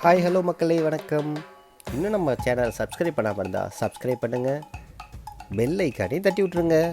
Hi hello மக்களே வணக்கம். இன்னும் நம்ம சேனல் சப்ஸ்கிரைப் பண்ணாமல் இருந்தால் சப்ஸ்கிரைப் பண்ணுங்கள், பெல் ஐக்கானையும் தட்டி விட்ருங்க.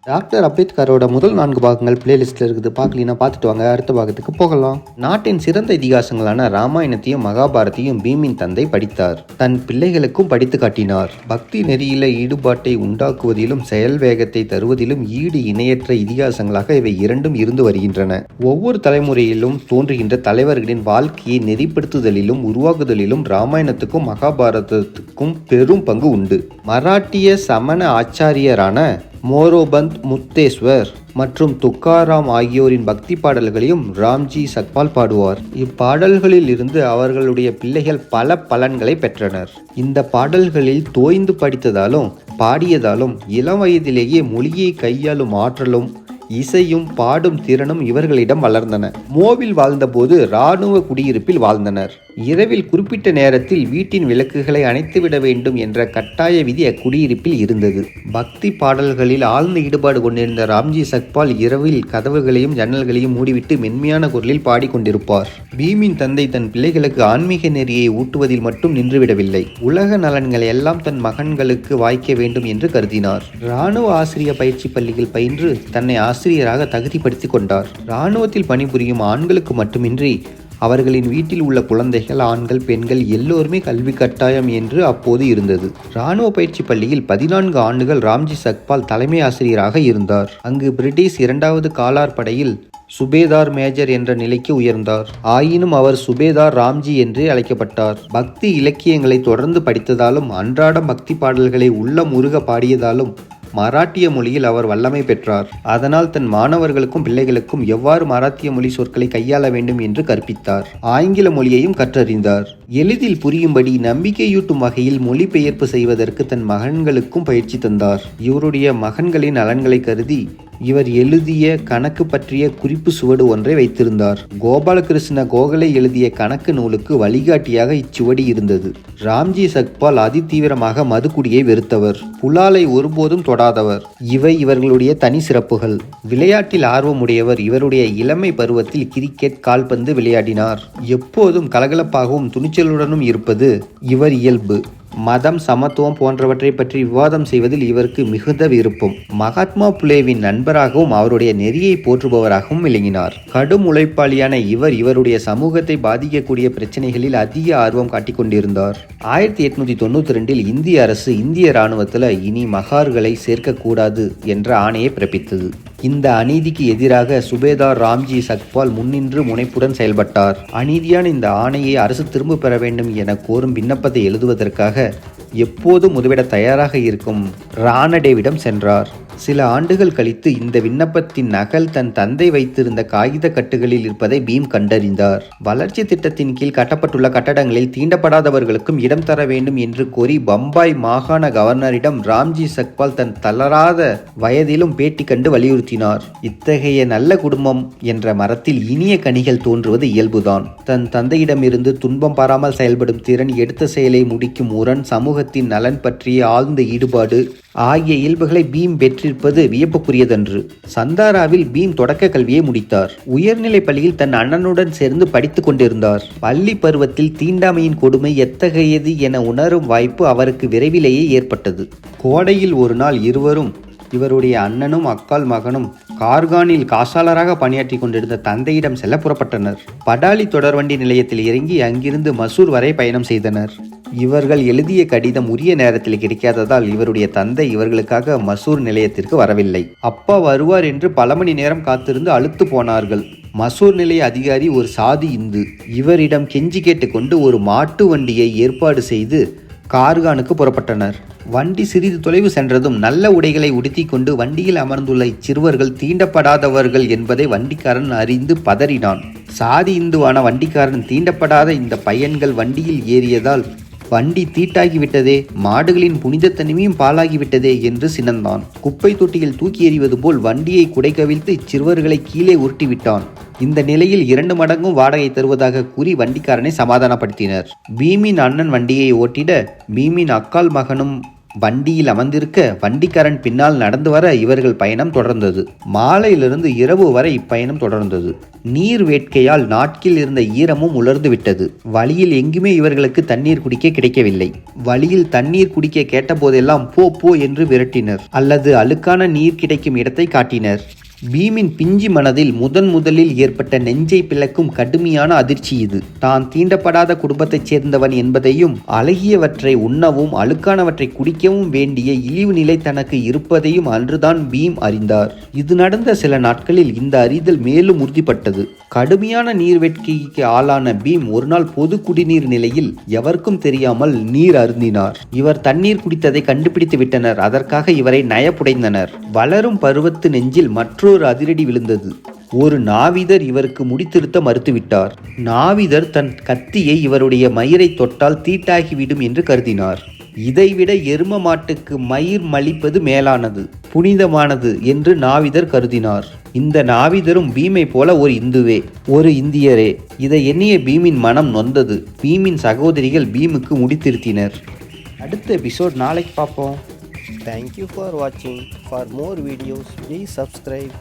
டாக்டர் அம்பேத்கரோட முதல் 4 பாகங்கள் பிளேலிஸ்ட்டில் இருக்குது. பார்க்கலனா பார்த்துட்டு வாங்க. அடுத்த பாகத்துக்கு போகலாம். நாட்டின் சிறந்த இதிகாசங்களான ராமாயணத்தையும் மகாபாரத்தையும் பீமின் தந்தை படித்தார். தன் பிள்ளைகளுக்கும் படித்து காட்டினார். பக்தி நெறியில ஈடுபாட்டை உண்டாக்குவதிலும் செயல் வேகத்தை தருவதிலும் ஈடு இணையற்ற இதிகாசங்களாக இவை இரண்டும் இருந்து வருகின்றன. ஒவ்வொரு தலைமுறையிலும் தோன்றுகின்ற தலைவர்களின் வாழ்க்கையை நெறிப்படுத்துதலிலும் உருவாக்குதலிலும் ராமாயணத்துக்கும் மகாபாரதத்துக்கும் பெரும் பங்கு உண்டு. மராட்டிய சமண ஆச்சாரியரான மோரோபந்த் முத்தேஸ்வர் மற்றும் துக்காராம் ஆகியோரின் பக்தி பாடல்களையும் ராம்ஜி சக்பால் பாடுவார். இப்பாடல்களில் இருந்து அவர்களுடைய பிள்ளைகள் பல பலன்களை பெற்றனர். இந்த பாடல்களில் தோய்ந்து படித்ததாலும் பாடியதாலும் இளம் வயதிலேயே மொழியை கையாளும் ஆற்றலும் இசையும் பாடும் திறனும் இவர்களிடம் வளர்ந்தன. மோவில் வாழ்ந்தபோது இராணுவ குடியிருப்பில் வாழ்ந்தனர். இரவில் குறிப்பிட்ட நேரத்தில் வீட்டின் விளக்குகளை அணைத்துவிட வேண்டும் என்ற கட்டாய விதி அக்குடியிருப்பில் இருந்தது. பக்தி பாடல்களில் ஆழ்ந்த ஈடுபாடு கொண்டிருந்த ராம்ஜி சக்பால் இரவில் கதவுகளையும் ஜன்னல்களையும் மூடிவிட்டு மென்மையான குரலில் பாடிக்கொண்டிருப்பார். பீமின் தந்தை தன் பிள்ளைகளுக்கு ஆன்மீக நெறியை ஊட்டுவதில் மட்டும் நின்றுவிடவில்லை. உலக நலன்களை எல்லாம் தன் மகன்களுக்கு வாய்க்க வேண்டும் என்று கருதினார். இராணுவ ஆசிரிய பயிற்சி பள்ளியில் பயின்று தன்னை ஆசிரியராக தகுதிப்படுத்திக் கொண்டார். இராணுவத்தில் பணிபுரியும் ஆண்களுக்கு மட்டுமின்றி அவர்களின் வீட்டில் உள்ள குழந்தைகள், ஆண்கள், பெண்கள் எல்லோருமே கல்வி கட்டாயம் என்று அப்போது இருந்தது. இராணுவ பயிற்சி பள்ளியில் 14 ஆண்டுகள் ராம்ஜி சக்பால் தலைமை ஆசிரியராக இருந்தார். அங்கு பிரிட்டிஷ் 2வது காலார் படையில் சுபேதார் மேஜர் என்ற நிலைக்கு உயர்ந்தார். ஆயினும் அவர் சுபேதார் ராம்ஜி என்றே அழைக்கப்பட்டார். பக்தி இலக்கியங்களை தொடர்ந்து படித்ததாலும் அன்றாடம் பக்தி பாடல்களை உள்ளம் உருக பாடியதாலும் மராட்டிய மொழியில் அவர் வல்லமை பெற்றார். அதனால் தன் மாணவர்களுக்கும் பிள்ளைகளுக்கும் எவ்வாறு மராத்திய மொழி சொற்களை கையாள வேண்டும் என்று கற்பித்தார். ஆங்கில மொழியையும் கற்றறிந்தார். எளிதில் புரியும்படி நம்பிக்கையூட்டும் வகையில் மொழிபெயர்ப்பு செய்வதற்கு தன் மகன்களுக்கும் பயிற்சி தந்தார். இவருடைய மகன்களின் நலன்களை கருதி இவர் எழுதிய கணக்கு பற்றிய குறிப்பு சுவடு ஒன்றை வைத்திருந்தார். கோபாலகிருஷ்ண கோகலே எழுதிய கணக்கு நூலுக்கு வழிகாட்டியாக இச்சுவடி இருந்தது. ராம்ஜி சக்பால் அதிதீவிரமாக மதுக்குடியை வெறுத்தவர். புலாலை ஒருபோதும் தொடாதவர். இவை இவர்களுடைய தனி சிறப்புகள். விளையாட்டில் ஆர்வமுடையவர். இவருடைய இளமை பருவத்தில் கிரிக்கெட், கால்பந்து விளையாடினார். எப்போதும் கலகலப்பாகவும் துணிச்சலுடனும் இருப்பது இவர் இயல்பு. மதம், சமத்துவம் போன்றவற்றை பற்றி விவாதம் செய்வதில் இவருக்கு மிகுந்த விருப்பம். மகாத்மா புலேவின் நண்பராகவும் அவருடைய நெறியை போற்றுபவராகவும் விளங்கினார். கடும் உழைப்பாளியான இவருடைய சமூகத்தை பாதிக்கக்கூடிய பிரச்சனைகளில் அதிக ஆர்வம் காட்டிக் கொண்டிருந்தார். 1892 இந்திய அரசு இந்திய இராணுவத்தில் இனி மகார்களை சேர்க்கக்கூடாது என்ற ஆணையை பிறப்பித்தது. இந்த அநீதிக்கு எதிராக சுபேதார் ராம்ஜி சக்பால் முன்னின்று முனைப்புடன் செயல்பட்டார். அநீதியான இந்த ஆணையை அரசு திரும்ப பெற வேண்டும் என கோரும் விண்ணப்பத்தை எழுதுவதற்காக எப்போதும் உதவிட தயாராக இருக்கும் ராணடேவிடம் சென்றார். சில ஆண்டுகள் கழித்து இந்த விண்ணப்பத்தின் நகல் தன் தந்தை வைத்திருந்த காகித கட்டுகளில் இருப்பதை பீம் கண்டறிந்தார். வளர்ச்சி திட்டத்தின் கீழ் கட்டப்பட்டுள்ள கட்டடங்களில் தீண்டப்படாதவர்களுக்கும் இடம் தர வேண்டும் என்று கோரி பம்பாய் மாகாண கவர்னரிடம் ராம்ஜி சக்பால் தன் தளராத வயதிலும் பேட்டி கண்டு வலியுறுத்தினார். இத்தகைய நல்ல குடும்பம் என்ற மரத்தில் இனிய கனிகள் தோன்றுவது இயல்புதான். தன் தந்தையிடமிருந்து துன்பம் பாராமல் செயல்படும் திறன், எடுத்த செயலை முடிக்கும் முரண், சமூகத்தின் நலன் பற்றிய ஆழ்ந்த ஈடுபாடு ஆகிய இயல்புகளை பீம் பெற்றிருப்பது வியப்புக்குரியதன்று. சந்தாராவில் பீம் தொடக்க கல்வியை முடித்தார். உயர்நிலை பள்ளியில் தன் அண்ணனுடன் சேர்ந்து படித்துக் கொண்டிருந்தார். பள்ளி பருவத்தில் தீண்டாமையின் கொடுமை எத்தகையது என உணரும் வாய்ப்பு அவருக்கு விரைவிலேயே ஏற்பட்டது. கோடையில் ஒரு நாள் இருவரும், இவருடைய அண்ணனும் அக்கால் மகனும், கார்கானில் காசாளராக பணியாற்றி கொண்டிருந்த தந்தையிடம் செல்ல புறப்பட்டனர். படாலி தொடர்வண்டி நிலையத்தில் இறங்கி அங்கிருந்து மசூர் வரை பயணம் செய்தனர். இவர்கள் எழுதிய கடிதம் உரிய நேரத்தில் கிடைக்காததால் இவருடைய தந்தை இவர்களுக்காக மசூர் நிலையத்திற்கு வரவில்லை. அப்பா வருவார் என்று பல மணி நேரம் காத்திருந்து அலுத்து போனார்கள். மசூர் நிலைய அதிகாரி ஒரு சாதி இந்து. இவரிடம் கெஞ்சி கேட்டுக்கொண்டு ஒரு மாட்டு வண்டியை ஏற்பாடு செய்து கார்கானுக்கு புறப்பட்டனர். வண்டி சிறிது தொலைவு சென்றதும் நல்ல உடைகளை உடுத்தி கொண்டு வண்டியில் அமர்ந்துள்ள இச்சிறுவர்கள் தீண்டப்படாதவர்கள் என்பதை வண்டிக்காரன் அறிந்து பதறினான். சாதி இந்துவான வண்டிக்காரன் தீண்டப்படாத இந்த பையன்கள் வண்டியில் ஏறியதால் வண்டி தீட்டாகிவிட்டதே, மாடுகளின் புனித தனிமையும் பாலாகிவிட்டதே என்று சினந்தான். குப்பை தொட்டியில் தூக்கி எறிவது போல் வண்டியை குடை கவிழ்த்து இச்சிறுவர்களை கீழே உருட்டிவிட்டான். இந்த நிலையில் 2 மடங்கும் வாடகை தருவதாக கூறி வண்டிக்காரனை சமாதானப்படுத்தினர். பீமின் அண்ணன் வண்டியை ஓட்டிட பீமின் அக்கால் மகனும் வண்டியில் அமர்ந்திருக்க வண்டிக்காரன் பின்னால் நடந்து வர இவர்கள் பயணம் தொடர்ந்தது. மாலையிலிருந்து இரவு வரை இப்பயணம் தொடர்ந்தது. நீர் வேட்கையால் நாட்கில் இருந்த ஈரமும் உலர்ந்து விட்டது. வழியில் எங்குமே இவர்களுக்கு தண்ணீர் குடிக்க கிடைக்கவில்லை. வழியில் தண்ணீர் குடிக்க கேட்டபோதெல்லாம் போ போ என்று விரட்டினர் அல்லது அழுக்கான நீர் கிடைக்கும் இடத்தை காட்டினர். பீமின் பிஞ்சி மனதில் முதலில் ஏற்பட்ட நெஞ்சை பிளக்கும் கடுமையான அதிர்ச்சி இது. தான் தீண்டப்படாத குடும்பத்தைச் சேர்ந்தவன் என்பதையும் அழகியவற்றை உண்ணவும் அழுக்கானவற்றை குடிக்கவும் வேண்டிய இழிவு நிலை தனக்கு இருப்பதையும் அன்றுதான் பீம் அறிந்தார். இது நடந்த சில நாட்களில் இந்த அறிதல் மேலும் உறுதிப்பட்டது. கடுமையான நீர் வேட்கைக்கு ஆளான பீம் ஒரு நாள் பொது குடிநீர் நிலையில் எவருக்கும் தெரியாமல் நீர் அருந்தினார். இவர் தண்ணீர் குடித்ததை கண்டுபிடித்து விட்டனர். அதற்காக இவரை நயப்புடைந்தனர். வளரும் பருவத்து நெஞ்சில் மற்றொரு அதிரடி விழுந்தது. ஒரு நாவிதர் இவருக்கு முடித்திருத்த மறுத்துவிட்டார். நாவிதர் தன் கத்தியை இவருடைய மயிரை தொட்டால் தீட்டாகிவிடும் என்று கருதினார். இதைவிட எரும மாட்டுக்கு மயிர் மலிப்பது மேலானது, புனிதமானது என்று நாவிதர் கருதினார். இந்த நாவிதரும் பீமை போல ஒரு இந்துவே, ஒரு இந்தியரே. இதை எண்ணிய பீமின் மனம் நொந்தது. பீமின் சகோதரிகள் பீமுக்கு முடித்திருத்தினர். அடுத்த எபிசோட் நாளைக்கு பார்ப்போம். Thank you for watching. For more videos, please subscribe.